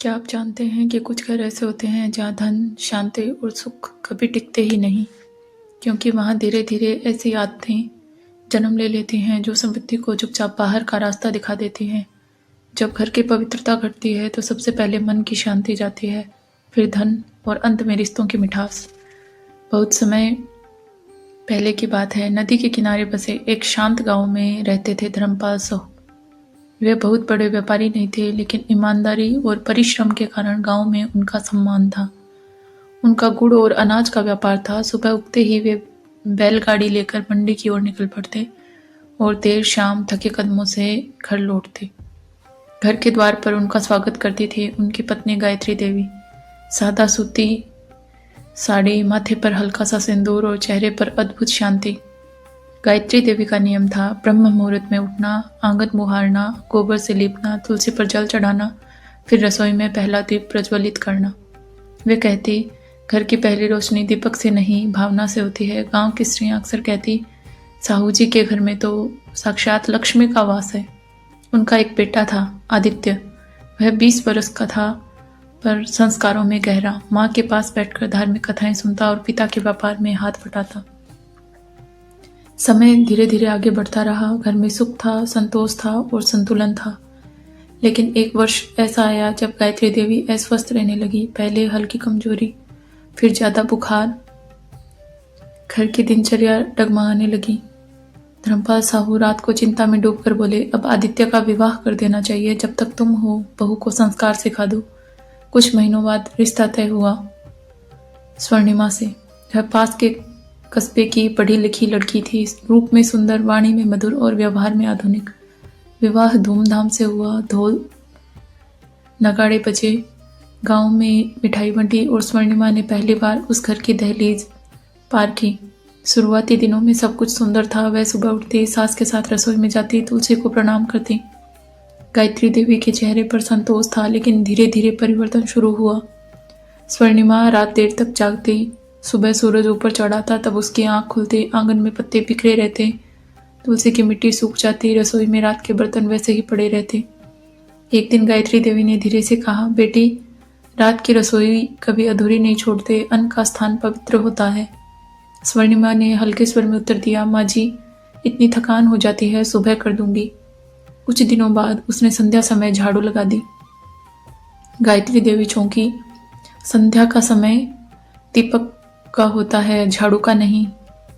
क्या आप जानते हैं कि कुछ घर ऐसे होते हैं जहाँ धन, शांति और सुख कभी टिकते ही नहीं, क्योंकि वहाँ धीरे-धीरे ऐसी आदतें जन्म ले लेती हैं जो समृद्धि को चुपचाप बाहर का रास्ता दिखा देती हैं। जब घर की पवित्रता घटती है तो सबसे पहले मन की शांति जाती है, फिर धन और अंत में रिश्तों की मिठास। बहुत समय पहले की बात है, नदी के किनारे बसे एक शांत गांव में रहते थे धर्मपाल साहू। वे बहुत बड़े व्यापारी नहीं थे, लेकिन ईमानदारी और परिश्रम के कारण गांव में उनका सम्मान था। उनका गुड़ और अनाज का व्यापार था। सुबह उगते ही वे बैलगाड़ी लेकर मंडी की ओर निकल पड़ते और देर शाम थके कदमों से घर लौटते। घर के द्वार पर उनका स्वागत करती थी उनकी पत्नी गायत्री देवी। सादा सूती साड़ी, माथे पर हल्का सा सिंदूर और चेहरे पर अद्भुत शांति। गायत्री देवी का नियम था ब्रह्म मुहूर्त में उठना, आंगन मुहारना, गोबर से लीपना, तुलसी पर जल चढ़ाना, फिर रसोई में पहला दीप प्रज्वलित करना। वे कहती, घर की पहली रोशनी दीपक से नहीं भावना से होती है। गांव की स्त्रियां अक्सर कहती, साहू जी के घर में तो साक्षात लक्ष्मी का वास है। उनका एक बेटा था, आदित्य। वह 20 वर्ष का था, पर संस्कारों में गहरा। माँ के पास बैठकर धार्मिक कथाएं सुनता और पिता के व्यापार में हाथ बटाता। समय धीरे धीरे आगे बढ़ता रहा। घर में सुख था, संतोष था और संतुलन था। लेकिन एक वर्ष ऐसा आया जब गायत्री देवी अस्वस्थ रहने लगी। पहले हल्की कमजोरी, फिर ज्यादा बुखार। घर की दिनचर्या डगमगाने लगी। धर्मपाल साहू रात को चिंता में डूबकर बोले, अब आदित्य का विवाह कर देना चाहिए। जब तक तुम हो, बहू को संस्कार सिखा दो। कुछ महीनों बाद रिश्ता तय हुआ स्वर्णिमा से। वह पास के कस्बे की पढ़ी लिखी लड़की थी, रूप में सुंदर, वाणी में मधुर और व्यवहार में आधुनिक। विवाह धूमधाम से हुआ। ढोल नगाड़े बजे, गांव में मिठाई बंटी और स्वर्णिमा ने पहली बार उस घर की दहलीज पार की। शुरुआती दिनों में सब कुछ सुंदर था। वह सुबह उठती, सास के साथ रसोई में जाती, तुलसी को प्रणाम करती। गायत्री देवी के चेहरे पर संतोष था, लेकिन धीरे धीरे परिवर्तन शुरू हुआ। स्वर्णिमा रात देर तक जागती। सुबह सूरज ऊपर चढ़ाता तब उसकी आंख खुलती। आंगन में पत्ते बिखरे रहते, तुलसी की मिट्टी सूख जाती, रसोई में रात के बर्तन वैसे ही पड़े रहते। एक दिन गायत्री देवी ने धीरे से कहा, बेटी, रात की रसोई कभी अधूरी नहीं छोड़ते। अन्न का स्थान पवित्र होता है। स्वर्णिमा ने हल्के स्वर में उत्तर दिया, माँ जी, इतनी थकान हो जाती है, सुबह कर दूंगी। कुछ दिनों बाद उसने संध्या समय झाड़ू लगा दी। गायत्री देवी चौंकी। संध्या का समय दीपक का होता है, झाड़ू का नहीं।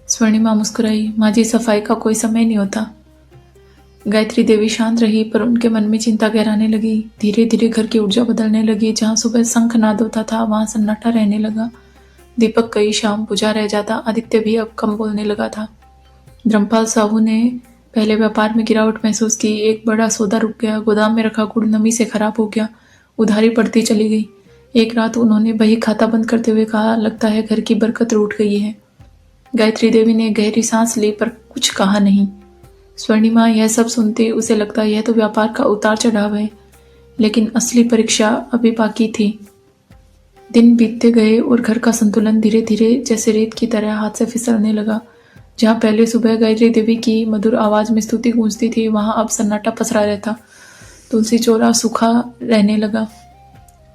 स्वर्णिमा मुस्कुराई, माँ जी, सफाई का कोई समय नहीं होता। गायत्री देवी शांत रही, पर उनके मन में चिंता गहराने लगी। धीरे धीरे घर की ऊर्जा बदलने लगी। जहाँ सुबह शंखनाद होता था, वहां सन्नाटा रहने लगा। दीपक कई शाम बुझा रह जाता। आदित्य भी अब कम बोलने लगा था। धर्मपाल साहू ने पहले व्यापार में गिरावट महसूस की। एक बड़ा सौदा रुक गया। गोदाम में रखा गुड़ नमी से खराब हो गया। उधारी बढ़ती चली गई। एक रात उन्होंने बही खाता बंद करते हुए कहा, लगता है घर की बरकत रूठ गई है। गायत्री देवी ने गहरी सांस ली, पर कुछ कहा नहीं। स्वर्णिमा यह सब सुनते उसे लगता यह तो व्यापार का उतार चढ़ाव है, लेकिन असली परीक्षा अभी बाकी थी। दिन बीतते गए और घर का संतुलन धीरे धीरे जैसे रेत की तरह हाथ से फिसलने लगा। जहाँ पहले सुबह गायत्री देवी की मधुर आवाज में स्तुति गूंजती थी, वहां अब सन्नाटा पसरा रहता। तुलसी चौरा सूखा रहने लगा।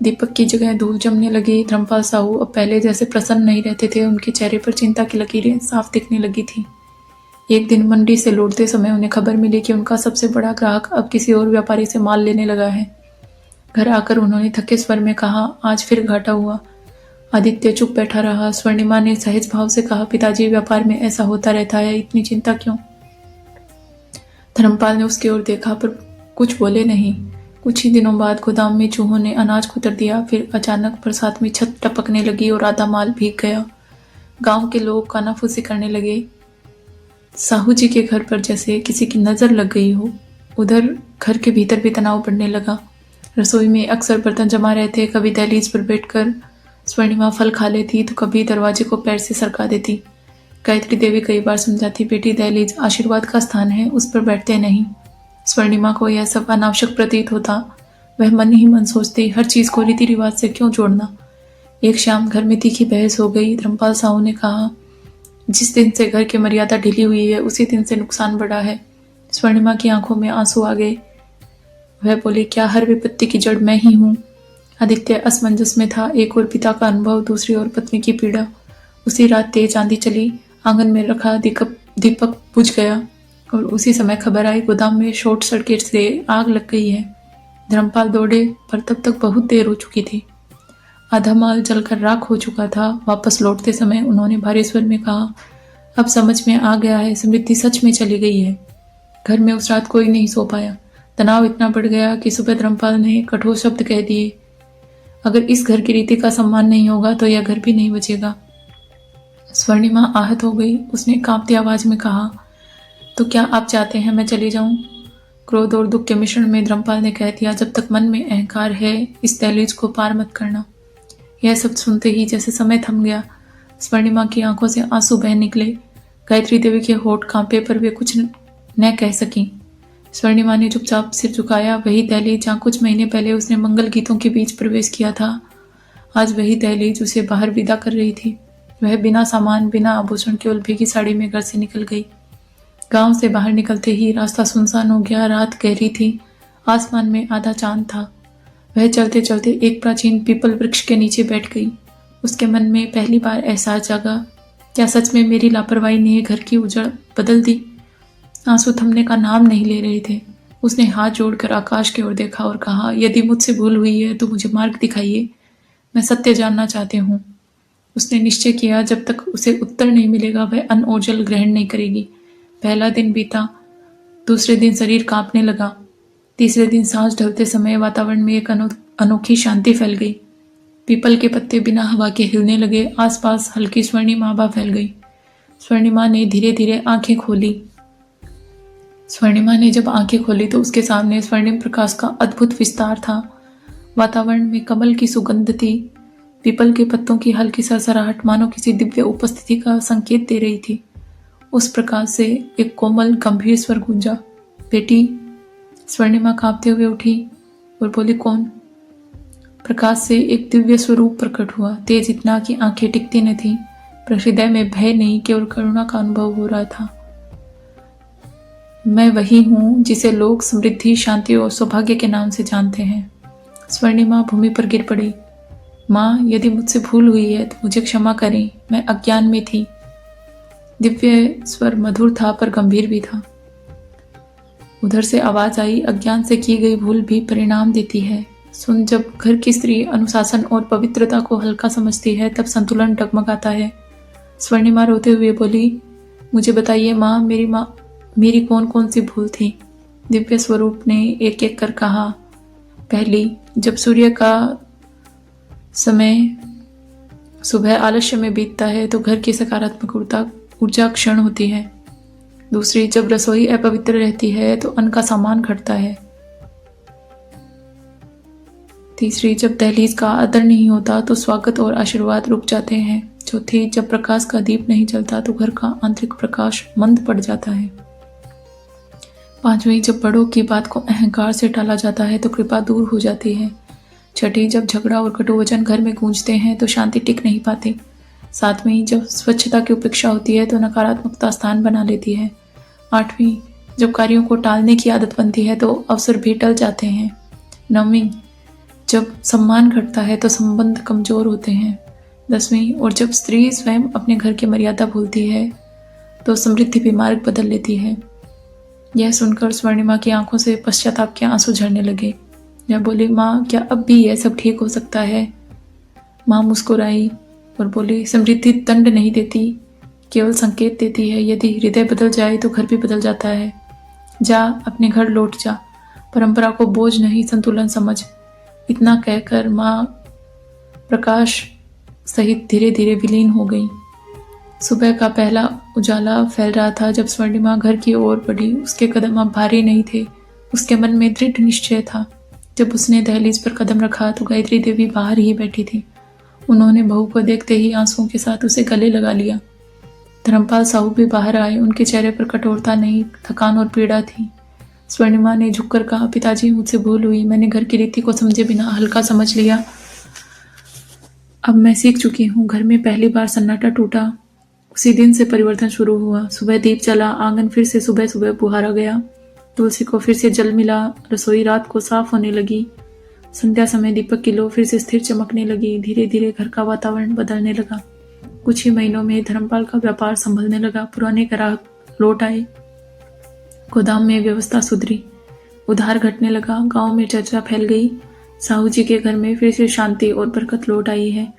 दीपक की जगह धूल जमने लगी। धर्मपाल साहू अब पहले जैसे प्रसन्न नहीं रहते थे। उनके चेहरे पर चिंता की लकीरें साफ दिखने लगी थी। एक दिन मंडी से लौटते समय उन्हें खबर मिली कि उनका सबसे बड़ा ग्राहक अब किसी और व्यापारी से माल लेने लगा है। घर आकर उन्होंने थके स्वर में कहा, आज फिर घाटा हुआ। आदित्य चुप बैठा रहा। स्वर्णिमा ने सहज भाव से कहा, पिताजी, व्यापार में ऐसा होता रहता है, इतनी चिंता क्यों? धर्मपाल ने उसकी ओर देखा, पर कुछ बोले नहीं। कुछ ही दिनों बाद गोदाम में चूहों ने अनाज कुतर दिया। फिर अचानक बरसात में छत टपकने लगी और आधा माल भीग गया। गांव के लोग कानाफूसी करने लगे। साहू जी के घर पर जैसे किसी की नजर लग गई हो। उधर घर के भीतर भी तनाव बढ़ने लगा। रसोई में अक्सर बर्तन जमा रहते। कभी दहलीज पर बैठकर स्वर्णिमा फल खा लेती, तो कभी दरवाजे को पैर से सरका देती। गायत्री देवी कई बार समझाती, बेटी, दहलीज आशीर्वाद का स्थान है, उस पर बैठते नहीं। स्वर्णिमा को यह सब अनावश्यक प्रतीत होता। वह मन ही मन सोचती, हर चीज को रीति रिवाज से क्यों जोड़ना। एक शाम घर में तीखी बहस हो गई। धर्मपाल साहू ने कहा, जिस दिन से घर की मर्यादा ढीली हुई है, उसी दिन से नुकसान बढ़ा है। स्वर्णिमा की आंखों में आंसू आ गए। वह बोली, क्या हर विपत्ति की जड़ मैं ही हूँ? आदित्य असमंजस में था, एक और पिता का अनुभव, दूसरी ओर पत्नी की पीड़ा। उसी रात तेज आंधी चली, आंगन में रखा दीपक बुझ गया और उसी समय खबर आई गोदाम में शॉर्ट सर्किट से आग लग गई है। धर्मपाल दौड़े पर तब तक बहुत देर हो चुकी थी। आधा माल जलकर राख हो चुका था। वापस लौटते समय उन्होंने भारी स्वर में कहा, अब समझ में आ गया है, समृद्धि सच में चली गई है। घर में उस रात कोई नहीं सो पाया। तनाव इतना बढ़ गया कि सुबह धर्मपाल ने कठोर शब्द कह दिए, अगर इस घर की रीति का सम्मान नहीं होगा तो यह घर भी नहीं बचेगा। स्वर्णिमा आहत हो गई। उसने कांपती आवाज में कहा, तो क्या आप चाहते हैं मैं चली जाऊं? क्रोध और दुख के मिश्रण में धर्मपाल ने कह दिया, जब तक मन में अहंकार है इस दहलीज को पार मत करना। यह सब सुनते ही जैसे समय थम गया। स्वर्णिमा की आंखों से आंसू बह निकले। गायत्री देवी के होठ कांपे पर वे कुछ न कह सकी। स्वर्णिमा ने चुपचाप सिर झुकाया। वही दहलीज जहाँ कुछ महीने पहले उसने मंगल गीतों के बीच प्रवेश किया था, आज वही दहलीज उसे बाहर विदा कर रही थी। वह बिना सामान, बिना आभूषण, केवल भीगी साड़ी में घर से निकल गई। गांव से बाहर निकलते ही रास्ता सुनसान हो गया। रात गहरी थी, आसमान में आधा चांद था। वह चलते चलते एक प्राचीन पीपल वृक्ष के नीचे बैठ गई। उसके मन में पहली बार एहसास जागा, क्या सच में मेरी लापरवाही ने घर की उजड़ बदल दी? आंसू थमने का नाम नहीं ले रहे थे। उसने हाथ जोड़कर आकाश की ओर देखा और कहा, यदि मुझसे भूल हुई है तो मुझे मार्ग दिखाइए, मैं सत्य जानना चाहती हूँ। उसने निश्चय किया, जब तक उसे उत्तर नहीं मिलेगा वह अन्न और जल ग्रहण नहीं करेगी। पहला दिन बीता, दूसरे दिन शरीर कांपने लगा, तीसरे दिन सांस ढलते समय वातावरण में एक अनोखी शांति फैल गई। पीपल के पत्ते बिना हवा के हिलने लगे। आसपास हल्की स्वर्णिम आभा फैल गई। स्वर्णिमा ने धीरे धीरे आंखें खोली। स्वर्णिमा ने जब आंखें खोली तो उसके सामने स्वर्णिम प्रकाश का अद्भुत विस्तार था। वातावरण में कमल की सुगंध थी। पीपल के पत्तों की हल्की सरसराहट मानो किसी दिव्य उपस्थिति का संकेत दे रही थी। उस प्रकाश से एक कोमल गंभीर स्वर गूंजा, बेटी। स्वर्णिमा कांपते हुए उठी और बोली, कौन? प्रकाश से एक दिव्य स्वरूप प्रकट हुआ, तेज इतना कि आंखें टिकती न थीं, पर हृदय में भय नहीं, केवल करुणा का अनुभव हो रहा था। मैं वही हूं जिसे लोग समृद्धि, शांति और सौभाग्य के नाम से जानते हैं। स्वर्णिमा भूमि पर गिर पड़ी। माँ, यदि मुझसे भूल हुई है तो मुझे क्षमा करें, मैं अज्ञान में थी। दिव्य स्वर मधुर था पर गंभीर भी था। उधर से आवाज आई, अज्ञान से की गई भूल भी परिणाम देती है। सुन, जब घर की स्त्री अनुशासन और पवित्रता को हल्का समझती है तब संतुलन डगमगाता है। स्वर्णिमा रोते हुए बोली, मुझे बताइए माँ, मेरी कौन कौन सी भूल थी? दिव्य स्वरूप ने एक एक कर कहा। पहली, जब सूर्य का समय सुबह आलस्य में बीतता है तो घर की सकारात्मक ऊर्जा क्षीण होती है। दूसरी, जब रसोई अपवित्र रहती है तो अन्न का सामान घटता है। तीसरी, जब दहलीज का आदर नहीं होता तो स्वागत और आशीर्वाद रुक जाते हैं। चौथी, जब प्रकाश का दीप नहीं जलता तो घर का आंतरिक प्रकाश मंद पड़ जाता है। पांचवी, जब बड़ों की बात को अहंकार से टाला जाता है तो कृपा दूर हो जाती है। छठी, जब झगड़ा और कटु वचन घर में गूंजते हैं तो शांति टिक नहीं पाती। सातवीं, जब स्वच्छता की उपेक्षा होती है तो नकारात्मकता स्थान बना लेती है। आठवीं, जब कार्यों को टालने की आदत बनती है तो अवसर भी टल जाते हैं। नौवीं, जब सम्मान घटता है तो संबंध कमजोर होते हैं। 10वीं, और जब स्त्री स्वयं अपने घर की मर्यादा भूलती है तो समृद्धि भी मार्ग बदल लेती है। यह सुनकर स्वर्णिमा की आंखों से पश्चाताप के आंसू झरने लगे। यह बोली, माँ, क्या अब भी यह सब ठीक हो सकता है? माँ मुस्कुराई और बोली, समृद्धि दंड नहीं देती, केवल संकेत देती है। यदि हृदय बदल जाए तो घर भी बदल जाता है। जा, अपने घर लौट जा, परंपरा को बोझ नहीं संतुलन समझ। इतना कहकर माँ प्रकाश सहित धीरे धीरे विलीन हो गई। सुबह का पहला उजाला फैल रहा था जब स्वर्णिमा घर की ओर बढ़ी। उसके कदम अब भारी नहीं थे, उसके मन में दृढ़ निश्चय था। जब उसने दहलीज पर कदम रखा तो गायत्री देवी बाहर ही बैठी थी। उन्होंने बहू को देखते ही आंसुओं के साथ उसे गले लगा लिया। धर्मपाल साहू भी बाहर आए। उनके चेहरे पर कठोरता नहीं, थकान और पीड़ा थी। स्वर्णिमा ने झुककर कहा, पिताजी, मुझसे भूल हुई, मैंने घर की रीति को समझे बिना हल्का समझ लिया। अब मैं सीख चुकी हूँ। घर में पहली बार सन्नाटा टूटा। उसी दिन से परिवर्तन शुरू हुआ। सुबह दीप जला, आंगन फिर से सुबह सुबह बुहारा गया, तुलसी को फिर से जल मिला, रसोई रात को साफ होने लगी। संध्या समय दीपक की लौ फिर से स्थिर चमकने लगी। धीरे धीरे घर का वातावरण बदलने लगा। कुछ ही महीनों में धर्मपाल का व्यापार संभलने लगा। पुराने ग्राहक लौट आए। गोदाम में व्यवस्था सुधरी। उधार घटने लगा। गांव में चर्चा फैल गई। साहू जी के घर में फिर से शांति और बरकत लौट आई है।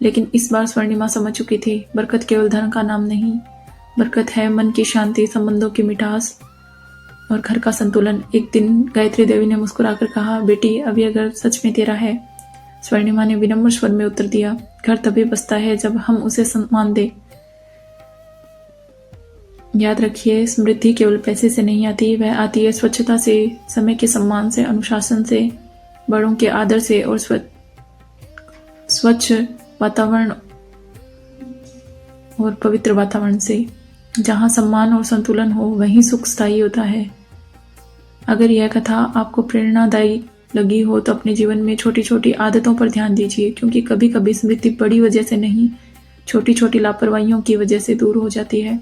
लेकिन इस बार स्वर्णिमा समझ चुकी थी, बरकत केवल धन का नाम नहीं, बरकत है मन की शांति, संबंधों की मिठास और घर का संतुलन। एक दिन गायत्री देवी ने मुस्कुराकर कहा, बेटी अब ये घर सच में तेरा है। स्वर्णिमा ने विनम्र स्वर में उत्तर दिया, घर तभी बसता है जब हम उसे सम्मान दें। याद रखिए, समृद्धि केवल पैसे से नहीं आती, वह आती है स्वच्छता से, समय के सम्मान से, अनुशासन से, बड़ों के आदर से और स्वच्छ वातावरण और पवित्र वातावरण से। जहाँ सम्मान और संतुलन हो वहीं सुख स्थायी होता है। अगर यह कथा आपको प्रेरणादायी लगी हो तो अपने जीवन में छोटी छोटी आदतों पर ध्यान दीजिए, क्योंकि कभी कभी समृद्धि बड़ी वजह से नहीं, छोटी छोटी लापरवाहियों की वजह से दूर हो जाती है।